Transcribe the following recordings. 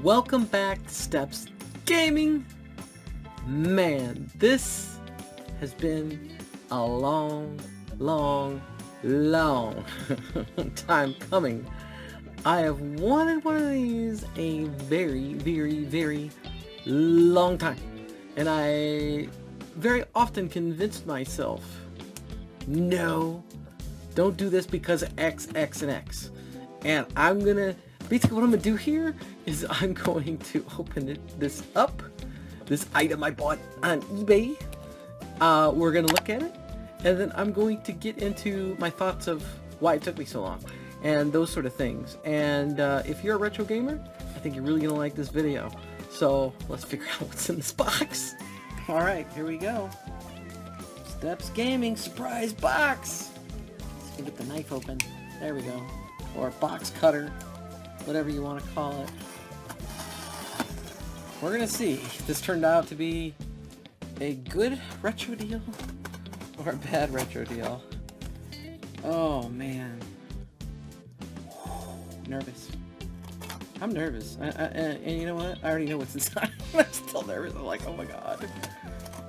Welcome back, Steps Gaming. Man, this has been a long time coming. I have wanted one of these a very long time, and I very often convinced myself, no, don't do this because of X, and X. And I'm gonna, basically what I'm gonna do here is I'm going to open this up, this item I bought on eBay. We're gonna look at it, and then I'm going to get into my thoughts of why it took me so long, and those sort of things. And if you're a retro gamer, I think you're really gonna like this video. So let's figure out what's in this box. Alright, here we go. Steps Gaming surprise box. Let's get the knife open. There we go. Or a box cutter, whatever you want to call it. We're gonna see if this turned out to be a good retro deal or a bad retro deal. Oh man, nervous. I'm nervous, and you know what? I already know what's inside. I'm still nervous. I'm like, oh my god,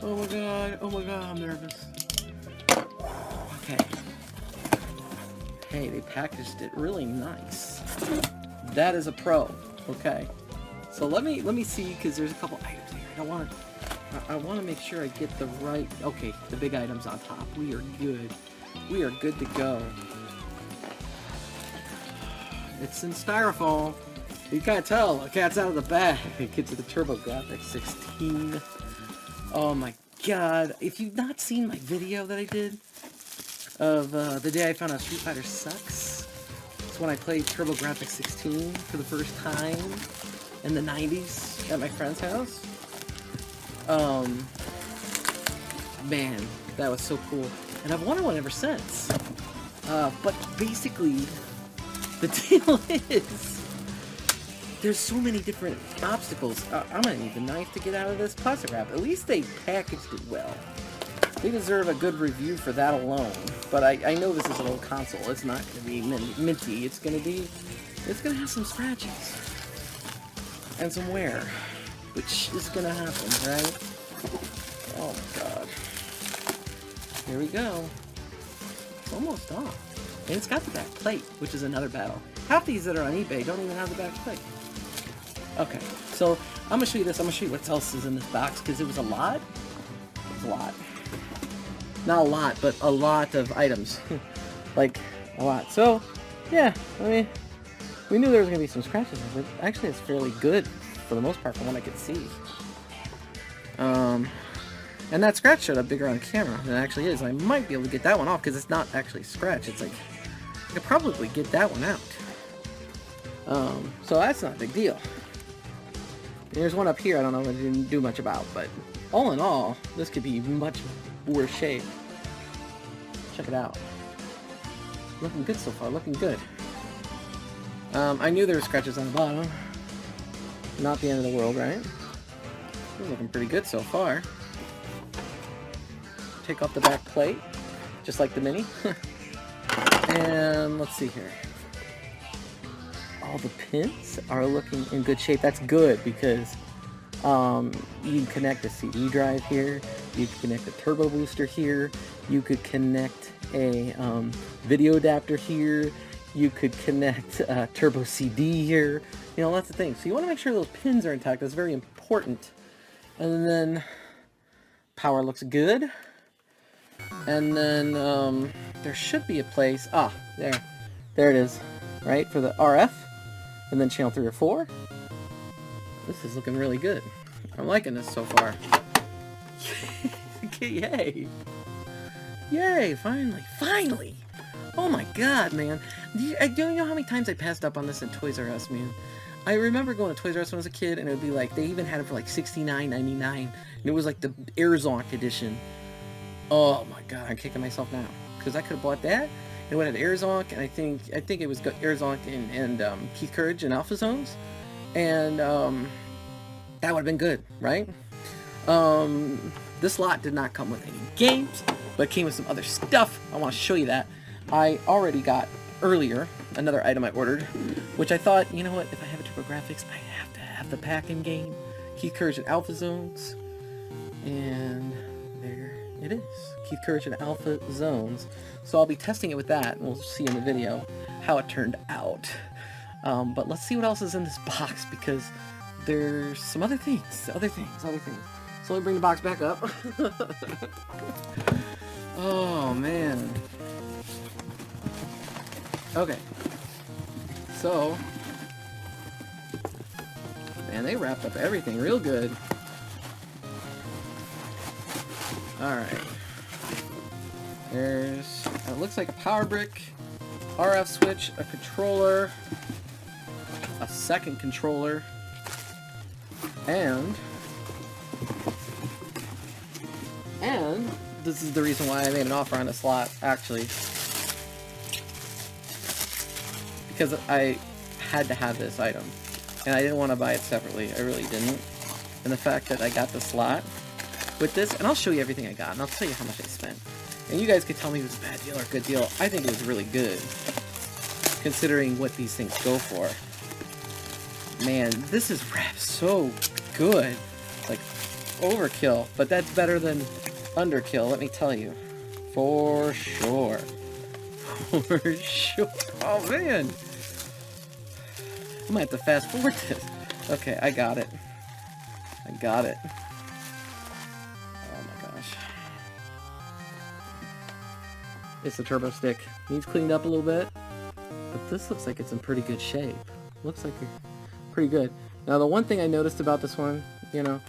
oh my god, oh my god, I'm nervous. Okay. Hey, they packaged it really nice. That is a pro. Okay. So let me see, because there's a couple items here. I want to make sure I get the right. Okay, the big items on top. We are good. We are good to go. It's in styrofoam. You can't tell. The cat's out of the bag. It's the Turbografx 16. Oh my god! If you've not seen my video that I did of the day I found out Street Fighter sucks, it's when I played Turbografx 16 for the first time in the 90s at my friend's house. Man, that was so cool, and I've wanted one ever since. But basically, the deal is, there's so many different obstacles. I'm gonna need the knife to get out of this plastic wrap. At least they packaged it well. They deserve a good review for that alone. But I know this is an old console. It's not gonna be minty. It's gonna have some scratches and some wear, which is gonna happen, right? Oh my god. Here we go. It's almost off. And it's got the back plate, which is another battle. Half these that are on eBay don't even have the back plate. Okay, so I'm gonna show you this. I'm gonna show you what else is in this box, because it was a lot. It was a lot. Not a lot, but a lot of items. Like, a lot. So, yeah, I mean, we knew there was gonna be some scratches, but actually it's fairly good for the most part from what I could see. And that scratch showed up bigger on camera than it actually is. I might be able to get that one off because it's not actually a scratch. It's like, I could probably get that one out. So that's not a big deal. There's one up here I don't know what I didn't do much about, but all in all, this could be much worse shape. Check it out. Looking good so far, looking good. I knew there were scratches on the bottom. Not the end of the world, right? Looking pretty good so far. Take off the back plate, just like the Mini. And let's see here. All the pins are looking in good shape. That's good, because you can connect a CD drive here, you can connect a turbo booster here, you could connect a video adapter here, you could connect a turbo CD here, you know, lots of things. So you want to make sure those pins are intact. That's very important. And then power looks good. And then there should be a place, there it is, right, for the RF, and then channel 3 or 4. This is looking really good. I'm liking this so far. Yay! Yay! Finally! Oh my god, man! Do you know how many times I passed up on this in Toys R Us, man? I remember going to Toys R Us when I was a kid, and it would be like, they even had it for like $69.99, and it was like the Airzonk edition. Oh my god, I'm kicking myself now, because I could have bought that. It would have Airzonk, and I think it was Airzonk and Keith Courage and Alpha Zones, and that would have been good, right? This lot did not come with any games, but it came with some other stuff. I want to show you that. I already got earlier another item I ordered, which I thought, you know what, if I have a Turbografx, I have to have the pack-in game. Keith Courage and Alpha Zones. And there it is. Keith Courage and Alpha Zones. So I'll be testing it with that, and we'll see in the video how it turned out. But let's see what else is in this box, because there's some other things. So let me bring the box back up. Oh, man. Okay. So, man, they wrapped up everything real good. Alright. There's, it looks like a power brick, RF switch, a controller, a second controller, and this is the reason why I made an offer on the slot, actually. Because I had to have this item, and I didn't want to buy it separately. I really didn't. And the fact that I got the slot with this, and I'll show you everything I got, and I'll tell you how much I spent. And you guys could tell me if it's a bad deal or a good deal. I think it was really good, considering what these things go for. Man, this is wrapped so good. Like, overkill. But that's better than underkill, let me tell you. For sure. For sure. Oh, man. I might have to fast forward this. Okay, I got it. I got it. Oh my gosh. It's the turbo stick. Needs cleaned up a little bit. But this looks like it's in pretty good shape. Looks like it's pretty good. Now the one thing I noticed about this one, you know,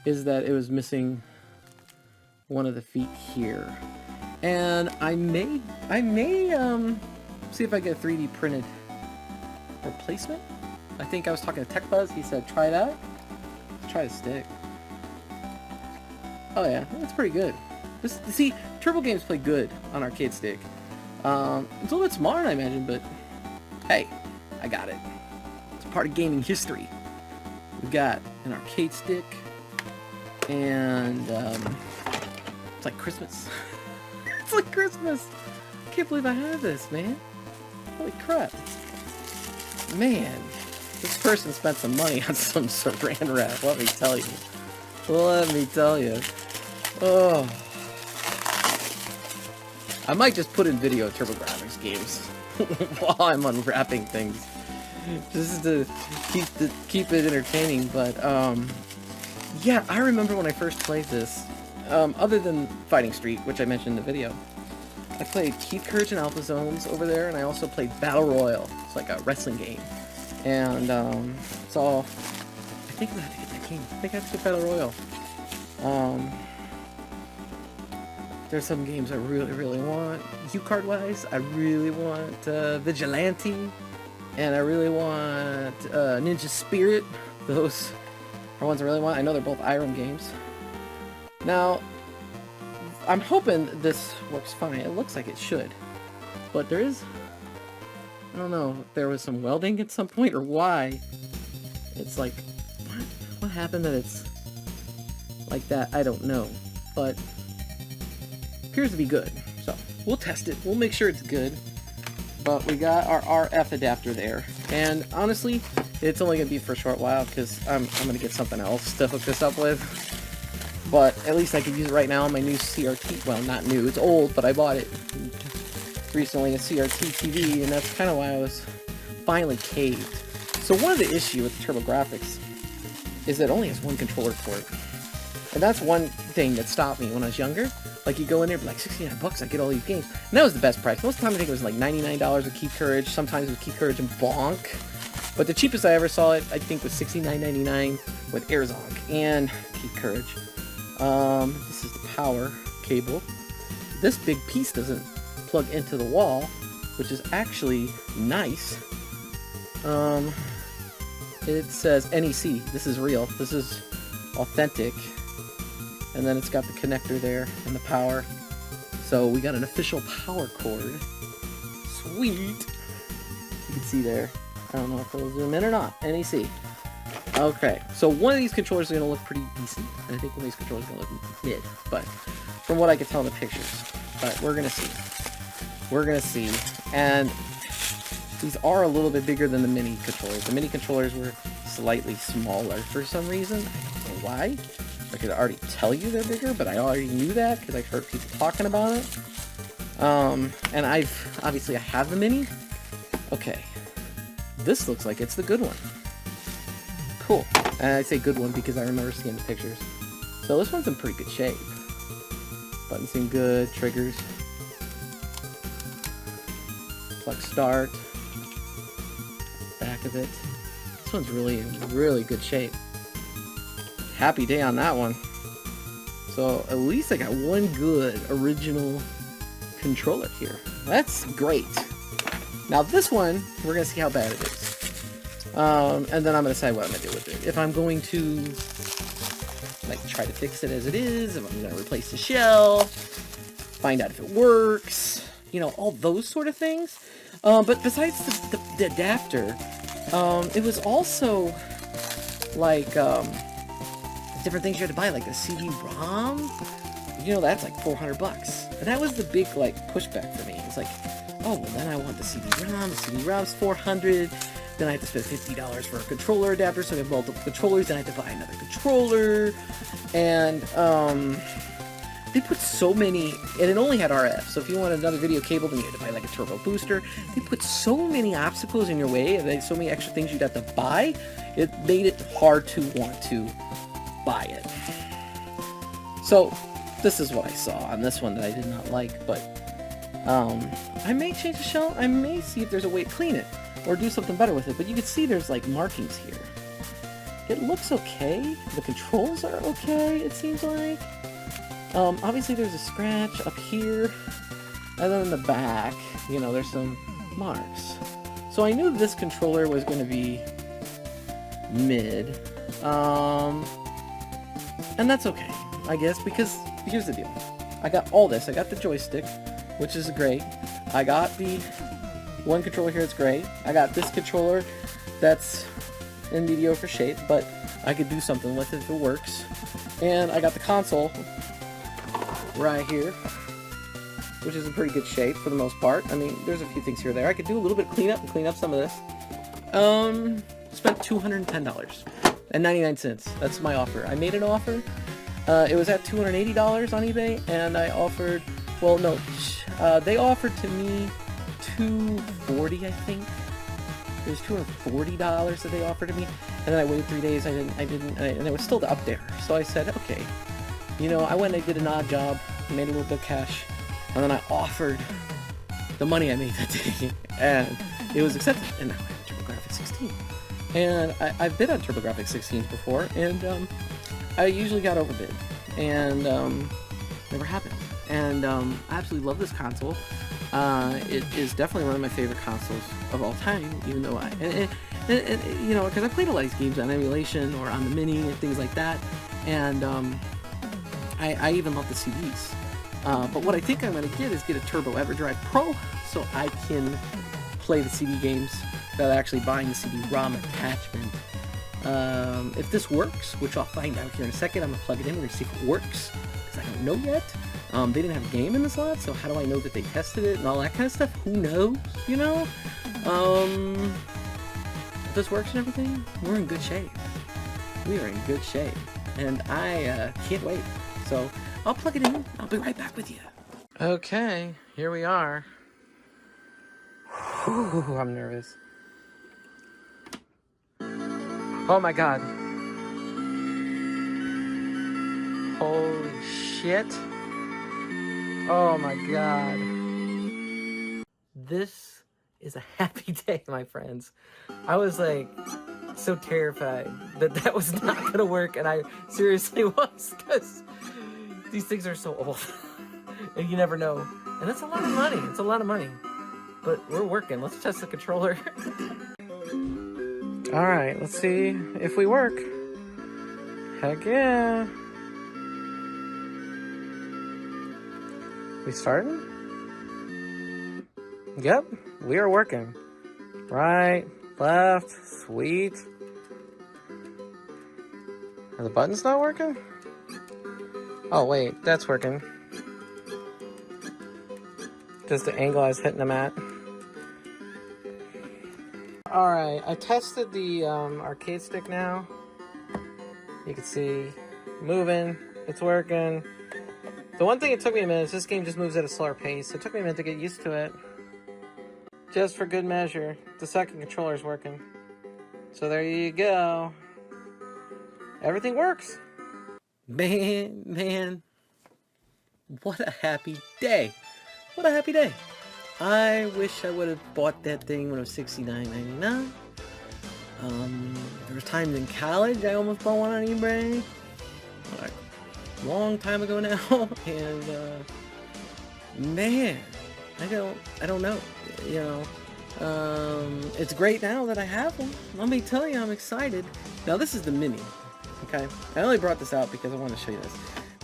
is that it was missing one of the feet here. And I may see if I get a 3D printed replacement. I think I was talking to TechBuzz. He said try it out. Let's try the stick. Oh yeah, that's pretty good. See, Turbo games play good on arcade stick. It's a little bit smaller than I imagined, but hey, I got it. It's part of gaming history. We've got an arcade stick, and it's like Christmas. It's like Christmas. I can't believe I have this, man. Holy crap. Man, this person spent some money on some saran wrap, let me tell you. Let me tell you. Oh. I might just put in video Turbografx games while I'm unwrapping things. Just to keep it entertaining, but yeah, I remember when I first played this, other than Fighting Street, which I mentioned in the video, I played Keith Courage and Alpha Zones over there, and I also played Battle Royale. It's like a wrestling game. And it's all, I think I have to get that game. I think I have to get Battle Royale. There's some games I really want. U-Card wise, I really want Vigilante, and I really want Ninja Spirit. Those are ones I really want. I know they're both Irem games. Now, I'm hoping this works fine. It looks like it should. But there is, I don't know if there was some welding at some point or why. It's like, what happened that it's like that? I don't know. But appears to be good. So we'll test it. We'll make sure it's good. But we got our RF adapter there. And honestly, it's only going to be for a short while because I'm going to get something else to hook this up with. But at least I could use it right now on my new CRT. Well, not new. It's old, but I bought it recently, a CRT TV, and that's kind of why I was finally caved. So one of the issues with Turbografx is that it only has one controller port. And that's one thing that stopped me when I was younger. Like, you go in there, like, 69 bucks, I get all these games. And that was the best price. Most of the time, I think it was like $99 with Keith Courage. Sometimes it was Keith Courage and Bonk. But the cheapest I ever saw it, I think, was $69.99 with Airzonk and Keith Courage. This is the power cable. This big piece doesn't plug into the wall, which is actually nice. It says NEC. This is real. This is authentic. And then it's got the connector there and the power. So we got an official power cord. Sweet. You can see there. I don't know if it'll zoom in or not. NEC. Okay, so one of these controllers is going to look pretty decent. And I think one of these controllers is going to look mid. But from what I can tell in the pictures. But we're going to see. We're going to see. And these are a little bit bigger than the mini controllers. The mini controllers were slightly smaller for some reason. I don't know why. I could already tell you they're bigger, but I already knew that because I heard people talking about it. And I have the mini. Okay, this looks like it's the good one. Cool. And I say good one because I remember seeing the pictures. So this one's in pretty good shape. Buttons seem good, triggers. Select start. Back of it. This one's really in really good shape. Happy day on that one. So at least I got one good original controller here. That's great. Now this one, we're gonna see how bad it is. And then I'm gonna decide what I'm gonna do with it. If I'm going to like try to fix it as it is, if I'm gonna replace the shell, find out if it works, you know, all those sort of things. But besides the adapter, it was also like different things you had to buy, like the CD-ROM. You know, that's like $400. And that was the big like pushback for me. It's like, oh, well then I want the CD-ROM. The CD-ROM's $400. Then I have to spend $50 for a controller adapter, so I have multiple controllers. Then I have to buy another controller. And they put so many, and it only had RF. So if you want another video cable, then you had to buy like a turbo booster. They put so many obstacles in your way, and so many extra things you'd have to buy. It made it hard to want to buy it. So this is what I saw on this one that I did not like, but I may change the shell. I may see if there's a way to clean it or do something better with it, but you can see there's like markings here. It looks okay. The controls are okay, it seems like. Obviously there's a scratch up here, and then in the back, you know, there's some marks. So I knew this controller was going to be mid, and that's okay, I guess, because here's the deal. I got all this. I got the joystick, which is great. I got the one controller here, it's great. I got this controller that's in mediocre shape, but I could do something with it if it works. And I got the console right here, which is in pretty good shape for the most part. I mean, there's a few things here or there. I could do a little bit of cleanup and clean up some of this. Spent $210.99. That's my offer. I made an offer. It was at $280 on eBay, and I offered, well, no, they offered to me $240, I think. It was $240 that they offered to me, and then I waited 3 days. I didn't, and it was still up there. So I said, okay, you know, I went and I did an odd job, made a little bit of cash, and then I offered the money I made that day, and it was accepted. And now I have Turbografx 16, and I've bid on Turbografx 16s before, and I usually got overbid, and never happened. And I absolutely love this console. It is definitely one of my favorite consoles of all time, even though and you know, because I played a lot of these games on emulation or on the Mini and things like that, and I even love the CDs. But what I think I'm going to get is get a Turbo EverDrive Pro, so I can play the CD games without actually buying the CD-ROM attachment. If this works, which I'll find out here in a second, I'm going to plug it in, we're going to see if it works, because I don't know yet. They didn't have a game in the slot, so how do I know that they tested it and all that kind of stuff? Who knows, you know? If this works and everything, we're in good shape. We are in good shape. And I can't wait. So I'll plug it in. I'll be right back with you. Okay, here we are. Whew, I'm nervous. Oh my god. Holy shit. Oh my god. This is a happy day, my friends. I was like so terrified that that was not gonna work, and I seriously was, because these things are so old and you never know. And it's a lot of money. It's a lot of money. But we're working. Let's test the controller. Alright, let's see if we work. Heck yeah. We starting? Yep, we are working. Right, left, sweet. Are the buttons not working? Oh wait, that's working. Just the angle I was hitting them at. Alright, I tested the arcade stick now. You can see moving, it's working. The one thing it took me a minute is this game just moves at a slower pace. It took me a minute to get used to it. Just for good measure, the second controller's working. So there you go. Everything works. Man, what a happy day. What a happy day. I wish I would have bought that thing when it was $69.99. There was times in college I almost bought one on eBay. Like, long time ago now. And, man, I don't know, you know. It's great now that I have one. Let me tell you, I'm excited. Now, this is the Mini, okay? I only brought this out because I want to show you this.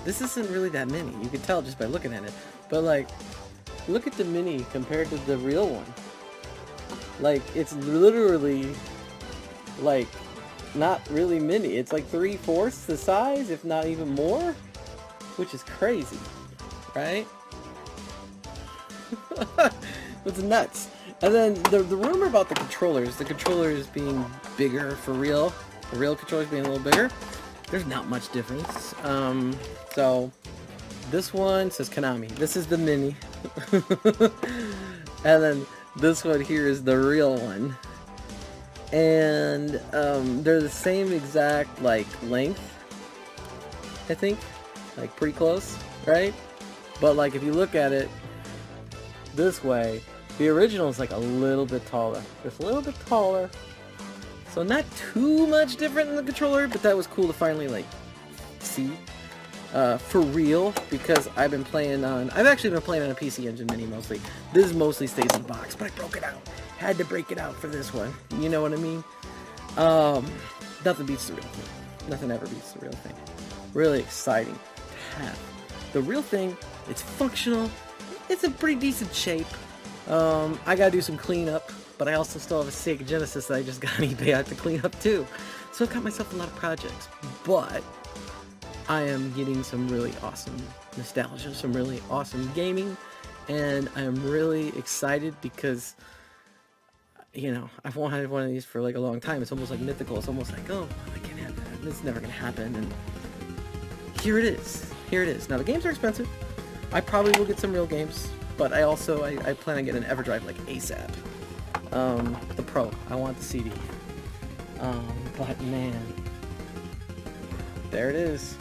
This isn't really that Mini. You can tell just by looking at it. But, like, look at the Mini compared to the real one. Like, it's literally, like, not really mini. It's like 3/4 the size, if not even more. Which is crazy, right? It's nuts. And then the rumor about the controllers being bigger for real, the real controllers being a little bigger, there's not much difference. So this one says Konami. This is the Mini. And then this one here is the real one. And they're the same exact like length, I think, like pretty close, right? But like if you look at it this way, the original is like a little bit taller, just a little bit taller. So not too much different than the controller, but that was cool to finally like see for real, because I've actually been playing on a PC Engine Mini mostly. This mostly stays in the box, but I broke it out. Had to break it out for this one. You know what I mean? Nothing beats the real thing. Nothing ever beats the real thing. Really exciting to have. The real thing, it's functional. It's in pretty decent shape. I gotta do some cleanup, but I also still have a Sega Genesis that I just got on eBay I have to clean up too. So I've got myself a lot of projects, but I am getting some really awesome nostalgia, some really awesome gaming, and I am really excited because, you know, I've wanted one of these for like a long time. It's almost like mythical. It's almost like, oh, I can't have that. It's never gonna happen. And here it is. Here it is. Now the games are expensive. I probably will get some real games, but I plan on getting an EverDrive like ASAP. The Pro. I want the CD. But man, there it is.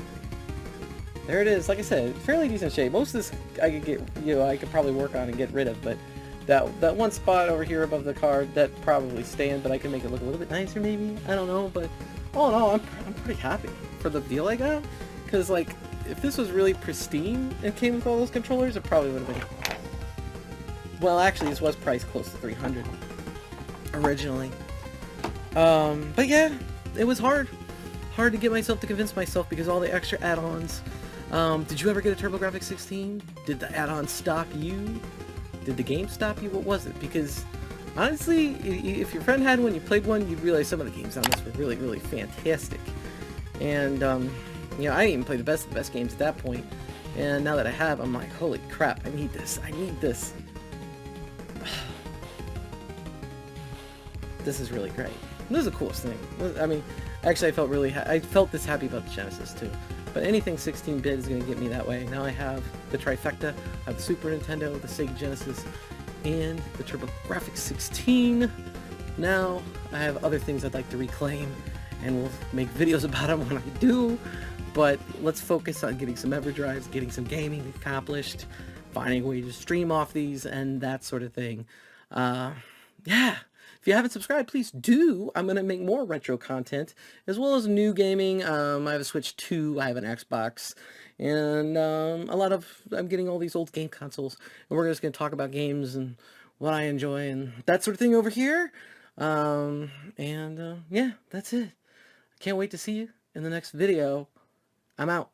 There it is. Like I said, fairly decent shape. Most of this I could get, I could probably work on and get rid of, but that one spot over here above the card, that probably staying, but I can make it look a little bit nicer maybe. I don't know, but all in all, I'm pretty happy for the deal I got, because like if this was really pristine and came with all those controllers, it probably would have been. Well, actually, this was priced close to $300 originally. But yeah, it was hard to get myself to convince myself because all the extra add-ons. Did you ever get a Turbografx 16? Did the add-on stop you? Did the game stop you? What was it? Because honestly, if your friend had one, you played one, you'd realize some of the games on this were really, really fantastic. And you know, I didn't even play the best of the best games at that point. And now that I have, I'm like, holy crap, I need this. I need this. This is really great. This is the coolest thing. I mean, actually, I felt this happy about the Genesis too. But anything 16-bit is going to get me that way. Now I have the trifecta. I have the Super Nintendo, the Sega Genesis, and the Turbografx 16. Now I have other things I'd like to reclaim, and we'll make videos about them when I do. But let's focus on getting some EverDrives, getting some gaming accomplished, finding a way to stream off these, and that sort of thing. Yeah. If you haven't subscribed, please do. I'm going to make more retro content, as well as new gaming. I have a Switch 2, I have an Xbox, and I'm getting all these old game consoles, and we're just going to talk about games and what I enjoy and that sort of thing over here. Yeah, that's it. I can't wait to see you in the next video. I'm out.